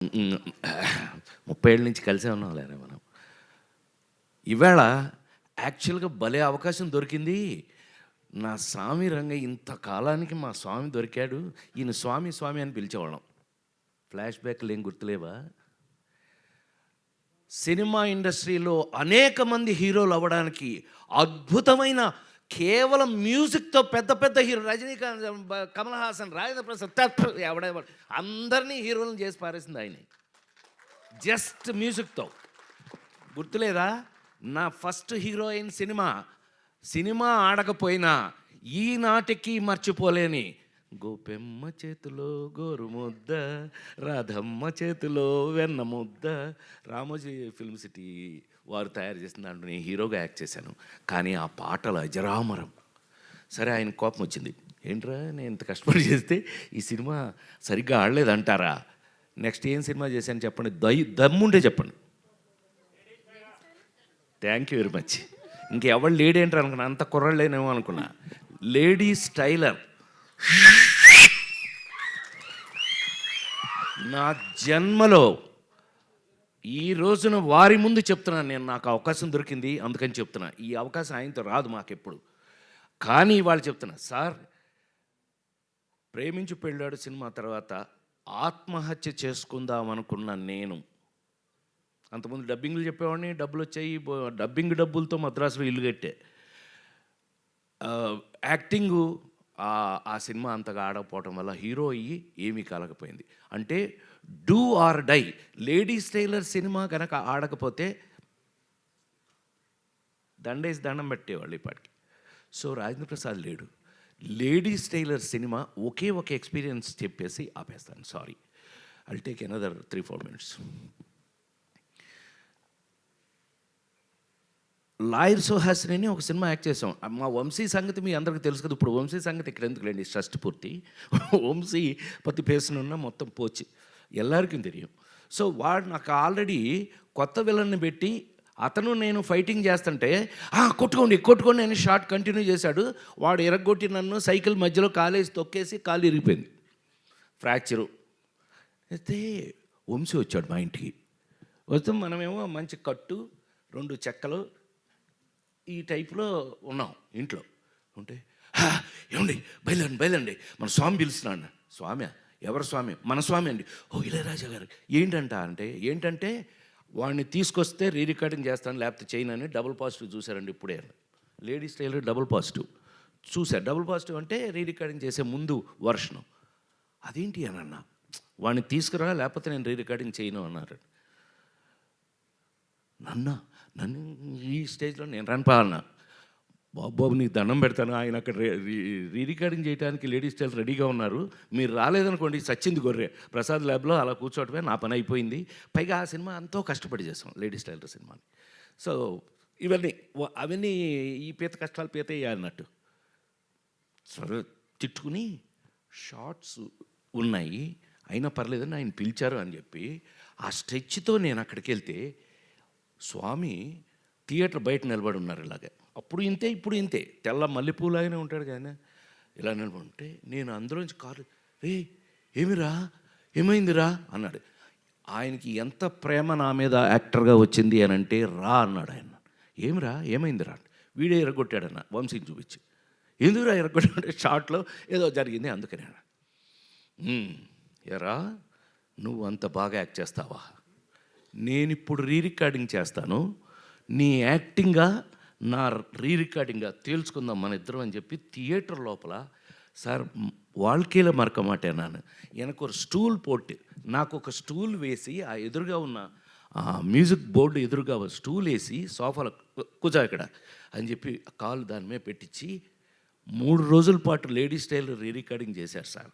30 ఏళ్ళ నుంచి కలిసే ఉన్నాం లేరా మనం. ఇవాళ యాక్చువల్‌గా భలే అవకాశం దొరికింది. నా స్వామి రంగయ్య ఇంత కాలానికి మా స్వామి దొరికాడు. ఈయన స్వామి, స్వామి అని పిలిచేవాళ్ళం. ఫ్లాష్ బ్యాక్‌లు ఏం గుర్తులేవా? సినిమా ఇండస్ట్రీలో అనేక మంది హీరోలు అవ్వడానికి అద్భుతమైన కేవలం మ్యూజిక్‌తో పెద్ద పెద్ద హీరో రజనీకాంత్, కమల్ హాసన్, రాజేంద్ర ప్రసాద్ ఎవడెవడు అందరినీ హీరోలను చేసి పారేసింది ఆయనే. జస్ట్ మ్యూజిక్‌తో. గుర్తులేదా? నా ఫస్ట్ హీరోయిన్ సినిమా ఆడకపోయినా ఈనాటికి మర్చిపోలేని గోపెమ్మ చేతిలో గోరుముద్ద, రాధమ్మ చేతిలో వెన్న ముద్ద, రామోజీ ఫిల్మ్ సిటీ వారు తయారు చేసిన దాంట్లో నేను హీరోగా యాక్ట్ చేశాను. కానీ ఆ పాటలు అజరామరం. సరే, ఆయన కోపం వచ్చింది. ఏంట్రా నేను ఇంత కష్టపడి చేస్తే ఈ సినిమా సరిగ్గా ఆడలేదంటారా? నెక్స్ట్ ఏం సినిమా చేశాను చెప్పండి, దమ్ముంటే చెప్పండి. Thank you very much. ఇంకెవరు లేడీ ఏంటారు అనుకున్నా, అంత కుర్రలేనేమో అనుకున్నా. Lady styler. నా జన్మలో ఈ రోజున వారి ముందు చెప్తున్నాను, నేను నాకు అవకాశం దొరికింది అందుకని చెప్తున్నా. ఈ అవకాశం ఆయనతో రాదు మాకెప్పుడు. కానీ వాళ్ళు చెప్తున్నా, సార్ ప్రేమించి పెళ్ళాడు సినిమా తర్వాత ఆత్మహత్య చేసుకుందాం అనుకున్న నేను, అంతకుముందు డబ్బింగ్లు చెప్పేవాడిని, డబ్బులు వచ్చాయి, డబ్బింగ్ డబ్బులతో మద్రాసులో ఇల్లు కట్టే. యాక్టింగు ఆ సినిమా అంతగా ఆడకపోవటం వల్ల హీరో అయ్యి ఏమీ కలగపోయింది. అంటే do or die. Ladies tailor cinema కనుక ఆడకపోతే దండేసి దండం పెట్టేవాళ్ళు ఇప్పటికి. సో రాజేంద్ర ప్రసాద్ లేడు. లేడీస్ టైలర్ సినిమా ఒకే ఒక ఎక్స్పీరియన్స్ చెప్పేసి ఆపేస్తాను. Sorry, I'll take another 3-4 minutes. Lawyer Suhasini అని ఒక సినిమా యాక్ట్ చేసాం. మా వంశీ సంగతి మీ అందరికీ తెలుసు కదా. ఇప్పుడు వంశీ సంగతి ఇక్కడ ఎందుకులేండి, షష్టి పూర్తి. వంశీ పత్తి పేసునున్న మొత్తం పోచి ఎల్లరికీ తెలియం. సో వాడు నాకు ఆల్రెడీ కొత్త విలన్ని పెట్టి అతను నేను ఫైటింగ్ చేస్తుంటే కొట్టుకోండి అని షార్ట్ కంటిన్యూ చేశాడు. వాడు ఎరగొట్టి నన్ను సైకిల్ మధ్యలో కాలేసి తొక్కేసి కాలు ఇరిగిపోయింది, ఫ్రాక్చరు. అయితే వంశీ వచ్చాడు మా ఇంటికి. వస్తే మనమేమో మంచి కట్టు 2 చెక్కలు ఈ టైప్లో ఉన్నాం ఇంట్లో ఉంటే, ఏమండి బయలండి మన స్వామి పిలుస్తున్నాడు. స్వామి? ఎవరు స్వామి? మన స్వామి అండి. ఓ ఇళయరాజా గారు. ఏంటంటే వాడిని తీసుకొస్తే రికార్డింగ్ చేస్తాను లేకపోతే చేయను అని డబుల్ పాజిటివ్ చూశారండి ఇప్పుడే. లేడీస్ టైలర్ డబుల్ పాజిటివ్ చూశారు. డబుల్ పాజిటివ్ అంటే రికార్డింగ్ చేసే ముందు వర్షను. అదేంటి అని అన్నా. వాడిని తీసుకురా లేకపోతే నేను రికార్డింగ్ చేయను అన్నారు. నన్ను ఈ స్టేజ్లో నేను రన్పాలన్నా. బాబు నీకు దండం పెడతాను, ఆయన అక్కడ రికార్డింగ్ చేయడానికి లేడీస్ టైలర్ రెడీగా ఉన్నారు, మీరు రాలేదనుకోండి సచ్చింది గొర్రె. ప్రసాద్ ల్యాబ్లో అలా కూర్చోవటమే నా పని అయిపోయింది. పైగా ఆ సినిమా ఎంతో కష్టపడి చేస్తాం, లేడీస్ టైలర్ సినిమాని. సో అవన్నీ ఈ పీత కష్టాలు పీత అన్నట్టు సరే తిట్టుకుని షార్ట్స్ ఉన్నాయి అయినా పర్లేదని ఆయన పిలిచారు అని చెప్పి ఆ స్ట్రెచ్తో నేను అక్కడికి వెళ్తే స్వామి థియేటర్ బయట నిలబడి ఉన్నారు ఇలాగే. అప్పుడు ఇంతే ఇప్పుడు ఇంతే, తెల్ల మల్లెపూలాగానే ఉంటాడు కానీ ఇలా నిలబడి. నేను అందులోంచి కారు, ఏమిరా ఏమైందిరా అన్నాడు. ఆయనకి ఎంత ప్రేమ నా మీద యాక్టర్గా వచ్చింది అని అంటే రా అన్నాడు ఆయన. ఏమిరా ఏమైందిరా? వీడే ఎరగొట్టాడన్న వంశీని చూపించి. ఎందుకురా ఎరగొట్టాడంటే షార్ట్లో ఏదో జరిగింది అందుకనే. ఎరా నువ్వు అంత బాగా యాక్ట్ చేస్తావా? నేను ఇప్పుడు రికార్డింగ్ చేస్తాను, నీ యాక్టింగ్గా నా రికార్డింగ్గా తేల్చుకుందాం మన ఇద్దరం అని చెప్పి థియేటర్ లోపల సార్ வாழ்க்கையில் மறக்க மாட்டேன் நான். எனக்கு ஒரு స్టూల్ పోట్టి నాకు ఒక స్టూల్ వేసి ఆ ఎదురుగా ఉన్న మ్యూజిక్ బోర్డు ఎదురుగా స్టూల్ వేసి సోఫాలో కూర్చో ఇక్కడ అని చెప్పి కాలు దాని మీద పెట్టించి 3 రోజుల పాటు లేడీస్ టైలర్ రికార్డింగ్ చేశారు సార్.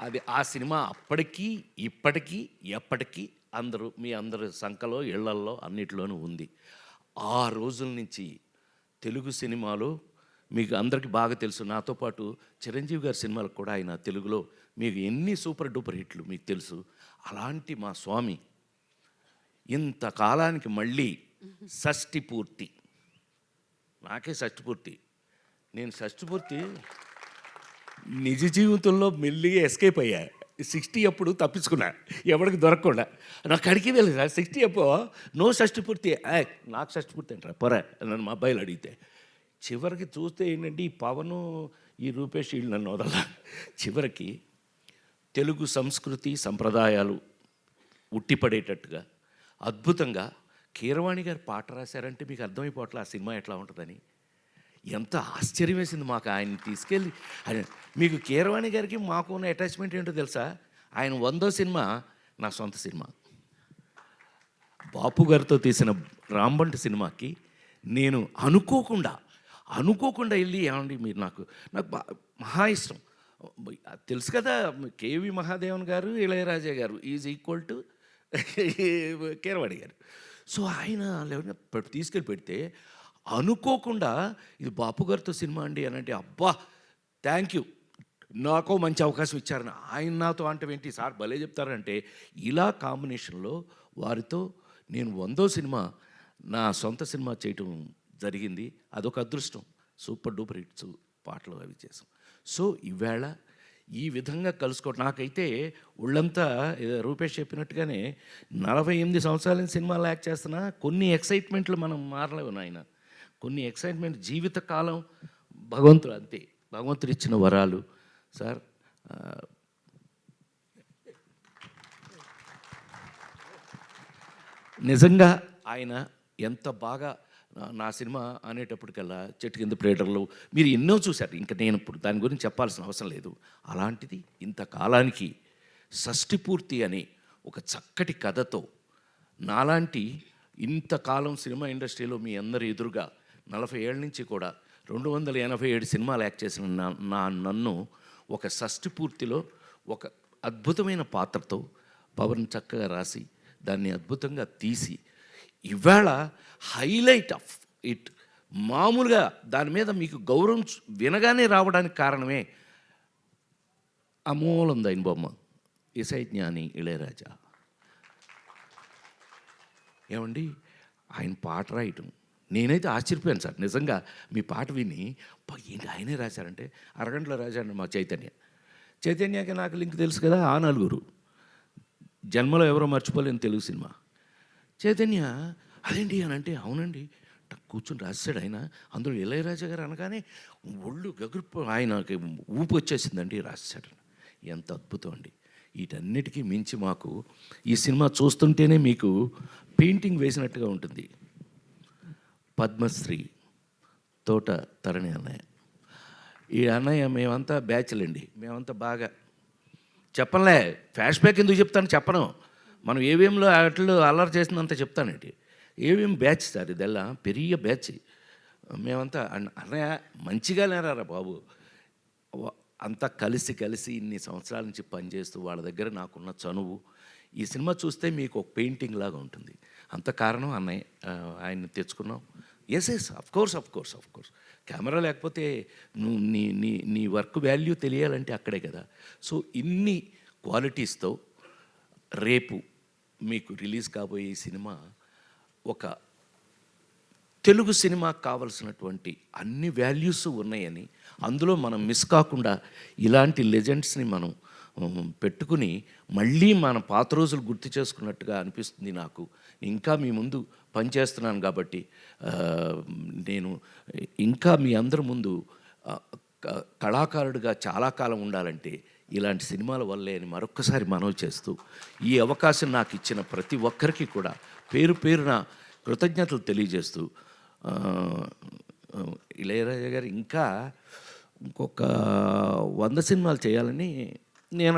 అది ఆ సినిమా అప్పటికీ ఇప్పటికీ ఎప్పటికీ మీ అందరి సంఖలో ఇళ్లల్లో అన్నిటిలోనూ ఉంది. ఆ రోజుల నుంచి తెలుగు సినిమాలో మీకు అందరికీ బాగా తెలుసు, నాతో పాటు చిరంజీవి గారి సినిమాలకు కూడా ఆయన తెలుగులో మీకు ఎన్ని సూపర్ డూపర్ హిట్లు మీకు తెలుసు. అలాంటి మా స్వామి ఇంతకాలానికి మళ్ళీ షష్టి పూర్తి, నాకే షష్టి పూర్తి, నేను షష్టి పూర్తి నిజ జీవితంలో మెల్లిగా ఎస్కేప్ అయ్యా. 60 అప్పుడు తప్పించుకున్నా, ఎవరికి దొరకకుండా. నాకు అడిగి వెళ్ళదు సార్ 60 అప్పుడు నో షష్టి పూర్తి. నాకు షష్టి పూర్తి అంటారా పొరా నన్ను మా అబ్బాయిలు అడిగితే. చివరికి చూస్తే ఏంటంటే ఈ పవను ఈ రూపేష్ వీళ్ళు నన్ను వదల. చివరికి తెలుగు సంస్కృతి సంప్రదాయాలు ఉట్టిపడేటట్టుగా అద్భుతంగా కీరవాణి గారు పాట రాశారంటే మీకు అర్థమైపోవట్లే ఆ సినిమా ఎట్లా ఉంటుందని. ఎంత ఆశ్చర్యం వేసింది మాకు ఆయన తీసుకెళ్ళి. ఆయన మీకు కీరవాణి గారికి మాకు ఉన్న అటాచ్మెంట్ ఏంటో తెలుసా? ఆయన 100వ సినిమా నా సొంత సినిమా. బాపు గారితో తీసిన రాంబంటి సినిమాకి నేను అనుకోకుండా వెళ్ళి ఏమండి మీరు నాకు మహా ఇష్టం. తెలుసు కదా కేవి మహాదేవన్ గారు ఇళయరాజా గారు ఈజ్ ఈక్వల్ టు కీరవాణి గారు. సో ఆయన తీసుకెళ్ళి పెడితే అనుకోకుండా ఇది బాపు గారితో సినిమా అండి అని అంటే అబ్బా థ్యాంక్ యూ నాకో మంచి అవకాశం ఇచ్చారని. ఆయన నాతో అంటే ఏంటి సార్ భలే చెప్తారంటే ఇలా కాంబినేషన్లో వారితో నేను 100వ సినిమా నా సొంత సినిమా చేయటం జరిగింది. అదొక అదృష్టం. సూపర్ డూపర్ హిట్స్ పాటలు అవి చేసాం. సో ఈవేళ ఈ విధంగా కలుసుకోవటం నాకైతే ఒళ్ళంతా రూపేష్ చెప్పినట్టుగానే 48 సంవత్సరాల సినిమాలు యాక్ట్ చేస్తున్నా కొన్ని ఎక్సైట్మెంట్లు మనం మారలేవు నాయన. కొన్ని ఎక్సైట్మెంట్ జీవితకాలం భగవంతుడు అంతే, భగవంతుడు ఇచ్చిన వరాలు సార్. నిజంగా ఆయన ఎంత బాగా నా సినిమా అనేటప్పటికల్లా చెట్టు కింద ప్రేటర్లు మీరు ఎన్నో చూశారు. ఇంకా నేను ఇప్పుడు దాని గురించి చెప్పాల్సిన అవసరం లేదు. అలాంటిది ఇంతకాలానికి షష్టి పూర్తి అని ఒక చక్కటి కథతో నాలాంటి ఇంతకాలం సినిమా ఇండస్ట్రీలో మీ అందరి ఎదురుగా 40 ఏళ్ళ నుంచి కూడా 287 సినిమాలు యాక్ట్ చేసిన నన్ను ఒక షష్టి పూర్తిలో ఒక అద్భుతమైన పాత్రతో పవన్ చక్కగా రాసి దాన్ని అద్భుతంగా తీసి ఇవాళ హైలైట్ ఆఫ్ ఇట్ మామూలుగా దాని మీద మీకు గౌరవం వినగానే రావడానికి కారణమే అమూలందైన బొమ్మ ఇసై జ్ఞాని ఇళయరాజా. ఏమండి ఆయన పాట రాయటం నేనైతే ఆశ్చర్యపోయాను సార్. నిజంగా మీ పాట విని ఏంటి ఆయనే రాశారంటే అరగంటలో రాశాడు మా చైతన్యకి నాకు లింక్ తెలుసు కదా. ఆ నలుగురు జన్మలో ఎవరో మర్చిపోలేని తెలుగు సినిమా. చైతన్య అదేంటి అని అంటే అవునండి కూర్చొని రాశాడు ఆయన. అందులో ఇళయరాజా గారు అనగానే ఒళ్ళు గగురు ఆయనకి ఊపు వచ్చేసిందండి రాశాడు. ఎంత అద్భుతం అండి. వీటన్నిటికీ మించి మాకు ఈ సినిమా చూస్తుంటేనే మీకు పెయింటింగ్ వేసినట్టుగా ఉంటుంది. పద్మశ్రీ తోట తరణి అన్నయ్య. ఈ అన్నయ్య మేమంతా బ్యాచ్లండి. మేమంతా బాగా చెప్పనులే ఫ్లాష్ బ్యాక్ ఎందుకు చెప్తాను చెప్పను. మనం ఏవిఎంలో అట్లు అల్లరి చేసినంత చెప్తానండి. ఏవిఎం బ్యాచ్ సార్ ఇదెల్లా పెరియ బ్యాచ్. మేమంతా అన్నయ్య మంచిగా లేరా బాబు అంతా కలిసి ఇన్ని సంవత్సరాల నుంచి పనిచేస్తూ వాళ్ళ దగ్గర నాకున్న చనువు ఈ సినిమా చూస్తే మీకు ఒక పెయింటింగ్ లాగా ఉంటుంది. అంత కారణం అన్నయ్య ఆయన్ని తెచ్చుకున్నాం. ఎస్ అఫ్ కోర్స్ కెమెరా లేకపోతే నువ్వు నీ వర్క్ వాల్యూ తెలియాలంటే అక్కడే కదా. సో ఇన్ని క్వాలిటీస్తో రేపు మీకు రిలీజ్ కాబోయే ఈ సినిమా ఒక తెలుగు సినిమాకు కావలసినటువంటి అన్ని వాల్యూస్ ఉన్నాయని, అందులో మనం మిస్ కాకుండా ఇలాంటి లెజెండ్స్ని మనం పెట్టుకుని మళ్ళీ మన పాత రోజులు గుర్తు చేసుకున్నట్టుగా అనిపిస్తుంది నాకు. ఇంకా మీ ముందు పనిచేస్తున్నాను కాబట్టి నేను ఇంకా మీ అందరి ముందు కళాకారుడిగా చాలా కాలం ఉండాలంటే ఇలాంటి సినిమాల వల్లే అని మరొక్కసారి మనవి చేస్తూ ఈ అవకాశం నాకు ఇచ్చిన ప్రతి ఒక్కరికి కూడా పేరున కృతజ్ఞతలు తెలియజేస్తూ ఇళయరాజా గారు ఇంకా ఇంకొక 100 సినిమాలు చేయాలని నేను